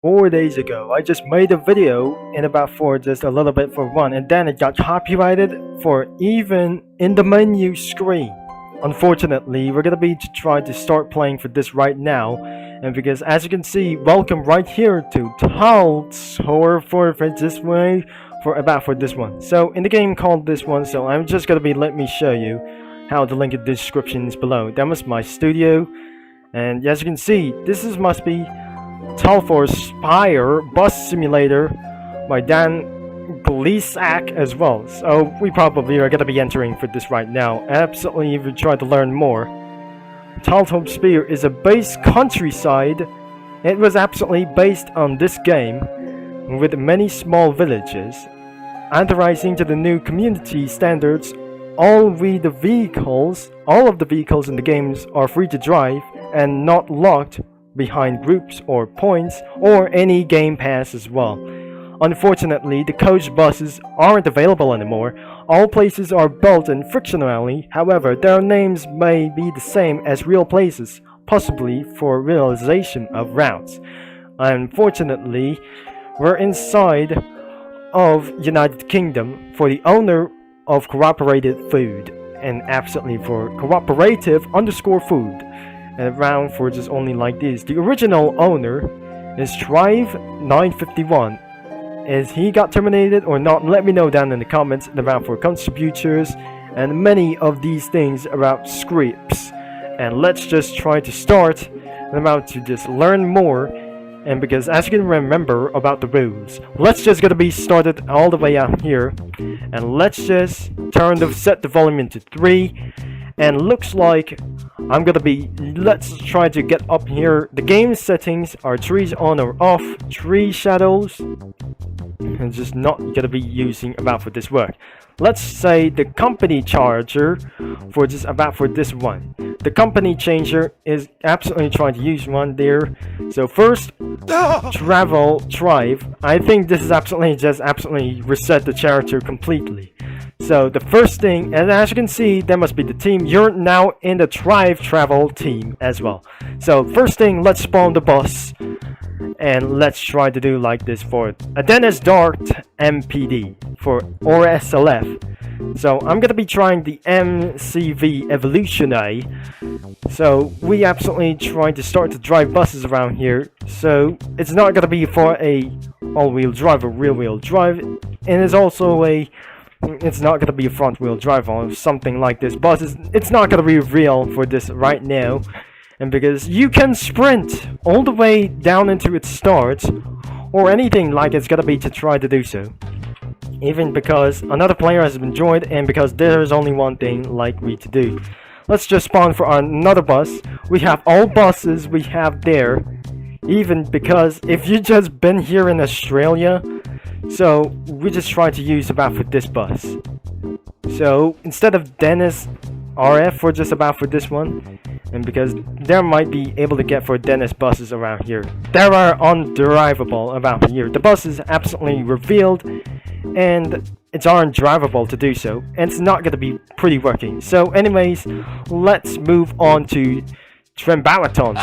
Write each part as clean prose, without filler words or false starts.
4 days ago. I just made a video in about for just a little bit for one, and then it got copyrighted for even in the menu screen. Unfortunately, we're gonna be trying to start playing for this right now, and because as you can see, welcome right here to Talforpshire this way for this one. So in the game called this one, so I'm just gonna be let me show you how the link in the description is below. That was my studio, and as you can see, this must be Talforpshire Bus Simulator by Dan Gleesack as well. So we probably are going to be entering for this right now. Absolutely, if you try to learn more. Talforpshire is a base countryside. It was absolutely based on this game with many small villages. Adhering to the new community standards, all of the vehicles in the games are free to drive and not locked behind groups or points or any game pass as well. Unfortunately, the coach buses aren't available anymore. All places are built in fictionally, however, their names may be the same as real places, possibly for realization of routes. Unfortunately, we're inside of United Kingdom for the owner of cooperative food, and absolutely for cooperative_food. And around for just only like this. The original owner is Drive951. Is he got terminated or not? Let me know down in the comments. And around for contributors and many of these things about scripts. And let's just try to start. I'm about to just learn more. And because as you can remember about the rules, let's just gonna be started all the way out here. And let's just set the volume into 3. And looks like I'm gonna be, let's try to get up here. The game settings are trees on or off, tree shadows, and just not gonna be using about for this work. Let's say the company charger for just about for this one. The company changer is absolutely trying to use one there. So first, drive. I think this is absolutely reset the character completely. So the first thing, and as you can see, there must be the team. You're now in the travel team as well. So first thing, let's spawn the bus. And let's try to do like this for a Dennis Dart MPD for or SLF. So I'm gonna be trying the MCV Evolutionary. So we absolutely trying to start to drive buses around here. So it's not gonna be for a all-wheel drive or rear-wheel drive, and it's not gonna be a front-wheel drive or something like this. Buses, it's not gonna be real for this right now. And because you can sprint all the way down into its start, or anything like it's gonna be to try to do so. Even because another player has been joined, and because there is only one thing like we to do. Let's just spawn for another bus. We have all buses we have there. Even because if you just been here in Australia, so we just try to use about for this bus. So instead of Dennis RF for just about for this one, and because there might be able to get for Dennis buses around here, there are undrivable about here. The bus is absolutely revealed, and it's undrivable to do so, and it's not going to be pretty working. So anyways, let's move on to Trembalaton.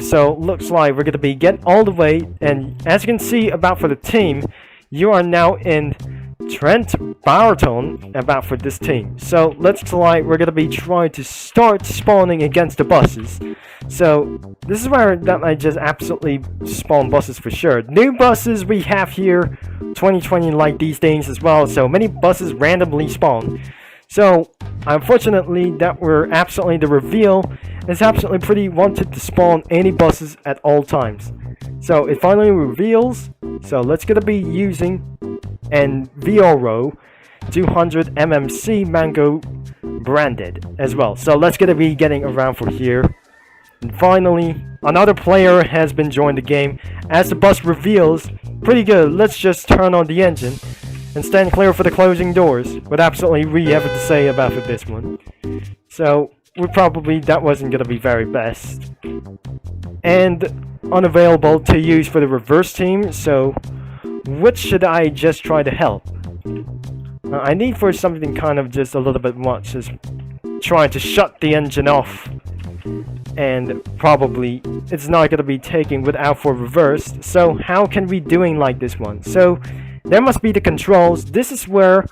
So looks like we're going to be getting all the way, and as you can see about for the team, you are now in Trent Barton about for this team. So we're gonna be trying to start spawning against the buses. So this is where that I just absolutely spawn buses for sure. New buses we have here, 2020 like these things as well. So many buses randomly spawn. So unfortunately that we're absolutely the reveal is absolutely pretty wanted to spawn any buses at all times. So it finally reveals. So let's gonna be using and VRO 200 MMC Mango branded as well. So let's gonna be getting around for here. And finally, another player has been joined the game. As the bus reveals, pretty good. Let's just turn on the engine and stand clear for the closing doors. What absolutely we have to say about for this one. So that wasn't gonna be very best. And unavailable to use for the reverse team. So which should I just try to help? I need for something kind of just a little bit much, just trying to shut the engine off. and probably it's not going to be taken without for reversed. So how can we doing like this one? So there must be the controls. This is where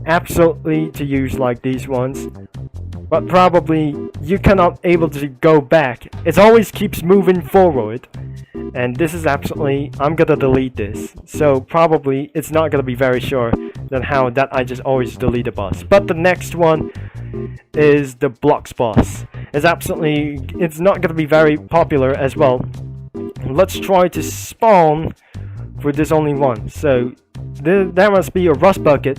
absolutely to use like these ones, but probably you cannot able to go back. It always keeps moving forward, and this is absolutely, I'm gonna delete this. So probably it's not gonna be very sure than how that I just always delete a bus. But the next one is the blocks bus. It's absolutely, it's not gonna be very popular as well. Let's try to spawn for this only one. So there must be a rust bucket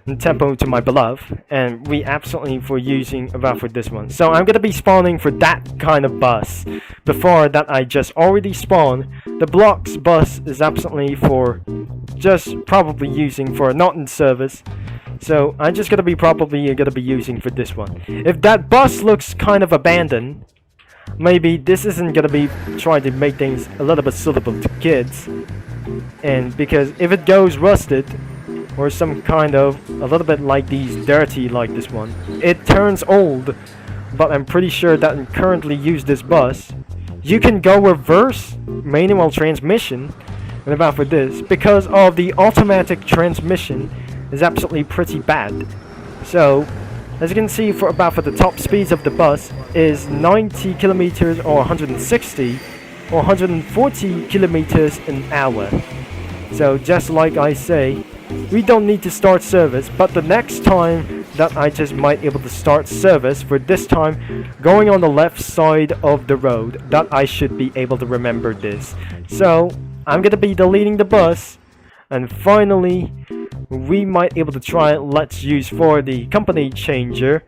and tempo to my beloved, and we absolutely for using about for this one. So I'm gonna be spawning for that kind of bus before that I just already spawned. The blocks bus is absolutely for just probably using for not in service. So I'm just gonna be probably gonna be using for this one. If that bus looks kind of abandoned, maybe this isn't gonna be trying to make things a little bit suitable to kids. And because if it goes rusted or some kind of a little bit like these dirty like this one, it turns old. But I'm pretty sure that I currently use this bus, you can go reverse manual transmission and about for this, because of the automatic transmission is absolutely pretty bad. So as you can see, for the top speeds of the bus is 90 kilometers or 160 or 140 kilometers an hour. So just like I say, we don't need to start service, but the next time that I just might able to start service, for this time going on the left side of the road, that I should be able to remember this. So I'm gonna be deleting the bus, and finally we might able to try, let's use for the company changer.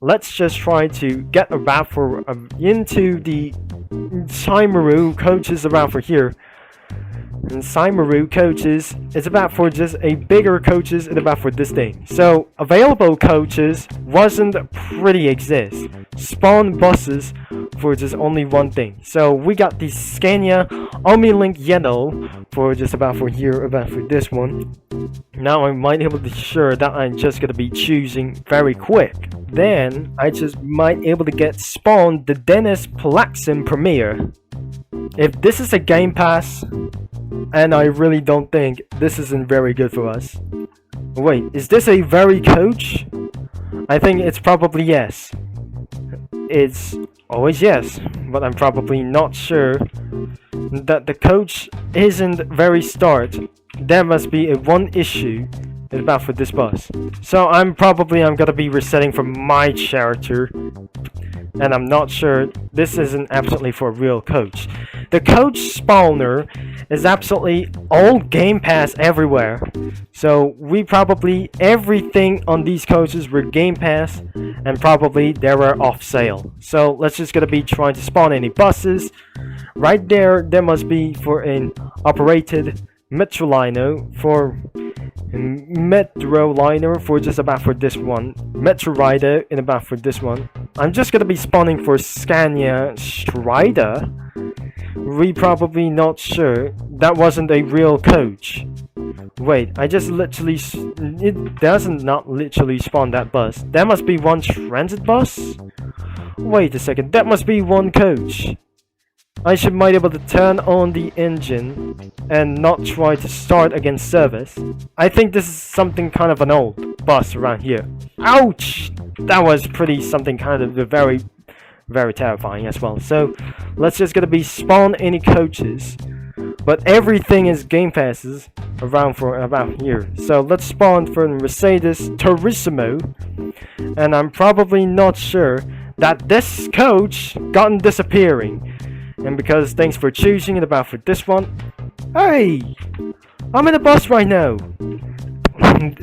Let's just try to get about for into the Saimaru coaches around for here. And Saimaru coaches is about for just a bigger coaches and about for this thing. So available coaches wasn't pretty exist. Spawn buses for just only one thing. So we got the Scania Omnilink Yellow for just about for here, about for this one. Now I might be able to sure that I'm just gonna be choosing very quick. Then I just might able to get spawned the Dennis Plaxim Premier. If this is a Game Pass, and I really don't think this isn't very good for us. Wait, is this a very coach? I think it's probably yes. It's always yes, but I'm probably not sure that the coach isn't very start. There must be a one issue about for this bus. So I'm gonna be resetting from my character, and I'm not sure this isn't absolutely for a real coach. The coach spawner is absolutely all Game Pass everywhere. So we probably everything on these coaches were Game Pass, and probably they were off sale. So let's just gonna be trying to spawn any buses. Right there must be for an operated Metrolino for Metroliner for just about for this one. Metro Rider in about for this one. I'm just gonna be spawning for Scania Strider. We probably not sure. That wasn't a real coach. Wait, I just literally, it doesn't not literally spawn that bus. There must be one transit bus? Wait a second, that must be one coach. I might be able to turn on the engine and not try to start against service. I think this is something kind of an old bus around here. Ouch! That was pretty something kind of very, very terrifying as well. So let's just gonna be spawn any coaches, but everything is Game Passes around for about here. So let's spawn for Mercedes Turismo, and I'm probably not sure that this coach gotten disappearing. And because thanks for choosing it about for this one. Hey! I'm in a bus right now!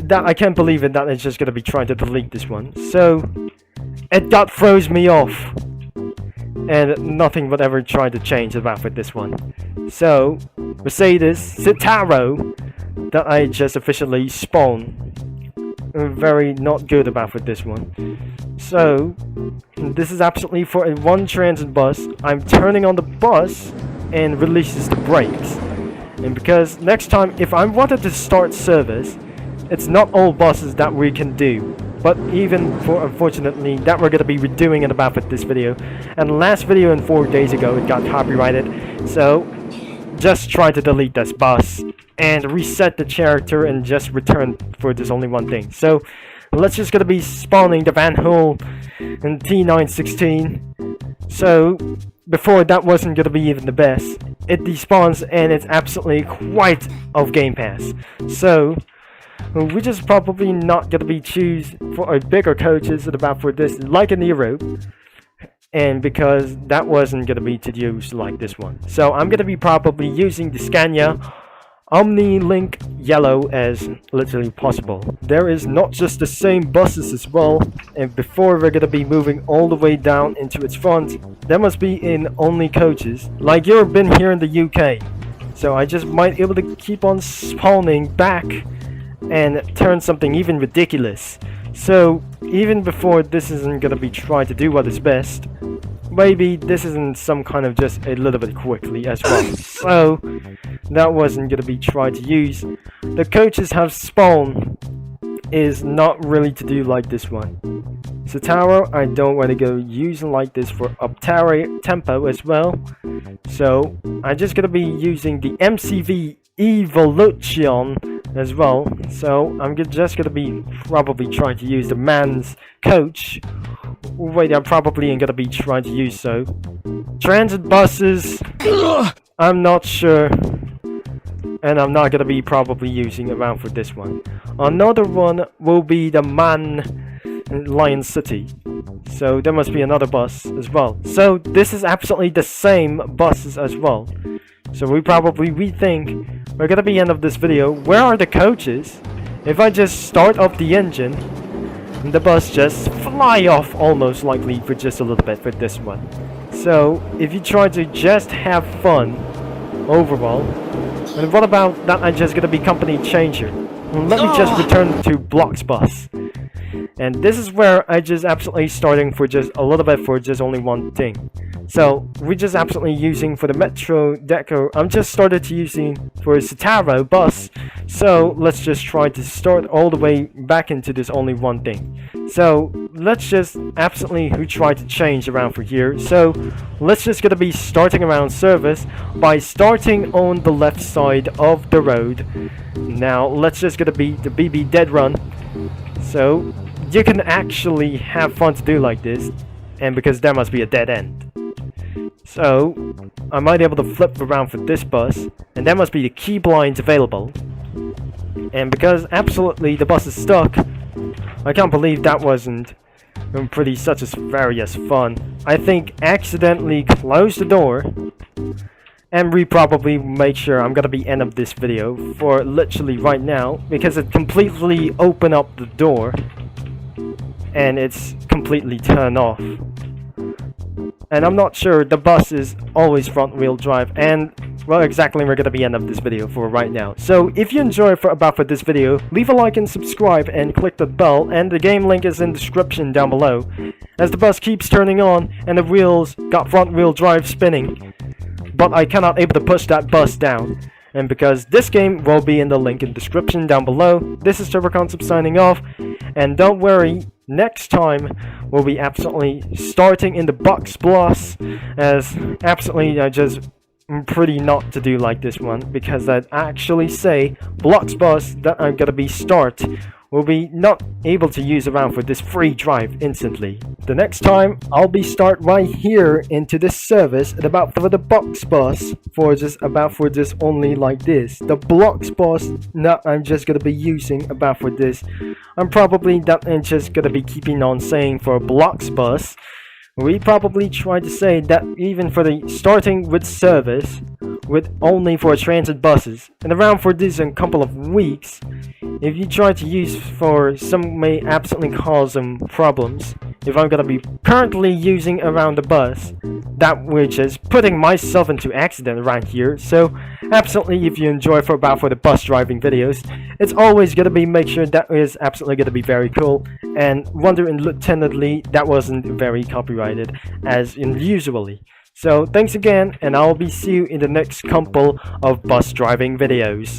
That I can't believe it that it's just gonna be trying to delete this one. So it got froze me off. And nothing would ever try to change about for this one. So Mercedes Citaro that I just officially spawned. Very not good about for this one. So this is absolutely for a one transit bus. I'm turning on the bus and releases the brakes. And because next time if I wanted to start service, it's not all buses that we can do, but even for, unfortunately, that we're going to be redoing it about for this video. And the last video in 4 days ago, it got copyrighted, so just try to delete this bus and reset the character and just return for this only one thing. So let's just gonna be spawning the Van Hull in T916. So before, that wasn't gonna be even the best. It despawns and it's absolutely quite of Game Pass. So we're just probably not gonna be choose for a bigger coaches at about for this, like a Nero. And because that wasn't gonna be to use like this one, so I'm gonna be probably using the Scania Omni Link Yellow as literally possible. There is not just the same buses as well, and before we're gonna be moving all the way down into its front, there must be in only coaches like you've been here in the UK. So I just might be able to keep on spawning back and turn something even ridiculous. So even before, this isn't gonna be trying to do what is best. Maybe this isn't some kind of just a little bit quickly as well. So that wasn't gonna be tried to use. The coaches have spawn is not really to do like this one. So tower, I don't want to go using like this for up tower tempo as well. So I'm just gonna be using the MCV Evolution as well. So I'm just gonna be probably trying to use the man's coach. Wait, I'm probably gonna be trying to use so transit buses. I'm not sure, and I'm not gonna be probably using around for this one. Another one will be the Man Lion City. So there must be another bus as well. So this is absolutely the same buses as well. So we think we're gonna be end of this video. Where are the coaches? If I just start up the engine, the bus just fly off almost likely for just a little bit for this one. So if you try to just have fun overall, and what about that? I'm just gonna be company changer. Let me just return to Blocks Bus. And this is where I just absolutely starting for just a little bit for just only one thing. So we're just absolutely using for the Metro Deco. I'm just started to using for a Citaro bus. So let's just try to start all the way back into this only one thing. So let's just absolutely try to change around for here. So let's just gonna be starting around service by starting on the left side of the road. Now let's just gonna be the BB dead run. So you can actually have fun to do like this, and because there must be a dead end. So I might be able to flip around for this bus, and there must be the key blinds available. And because absolutely the bus is stuck, I can't believe that wasn't pretty such as various fun. I think accidentally close the door, and we probably make sure I'm gonna be end of this video for literally right now, because it completely opened up the door and it's completely turned off. And I'm not sure the bus is always front wheel drive, and well, exactly, we're gonna be end of this video for right now. So if you enjoyed for this video, leave a like and subscribe and click the bell, and the game link is in the description down below. As the bus keeps turning on and the wheels got front wheel drive spinning, but I cannot able to push that bus down. And because this game will be in the link in the description down below, this is TurboConcept signing off, and don't worry, next time we'll be absolutely starting in the box bus, as absolutely I just pretty not to do like this one, because I'd actually say Blocks Bus that I'm gonna be start will be not able to use around for this free drive instantly. The next time I'll be start right here into this service at about for the box bus for just about for this only like this. The Blocks Bus that I'm just gonna be using about for this. I'm probably that I'm just gonna be keeping on saying for Blocks Bus. We probably try to say that even for the starting with service with only for transit buses, and around for this in a couple of weeks, if you try to use for some may absolutely cause some problems. If I'm gonna be currently using around the bus, that which is putting myself into accident around here. So absolutely, if you enjoy for the bus driving videos, it's always gonna be make sure that is absolutely gonna be very cool. And wonder and lieutenantly that wasn't very copyrighted as in usually. So thanks again, and I'll be see you in the next couple of bus driving videos.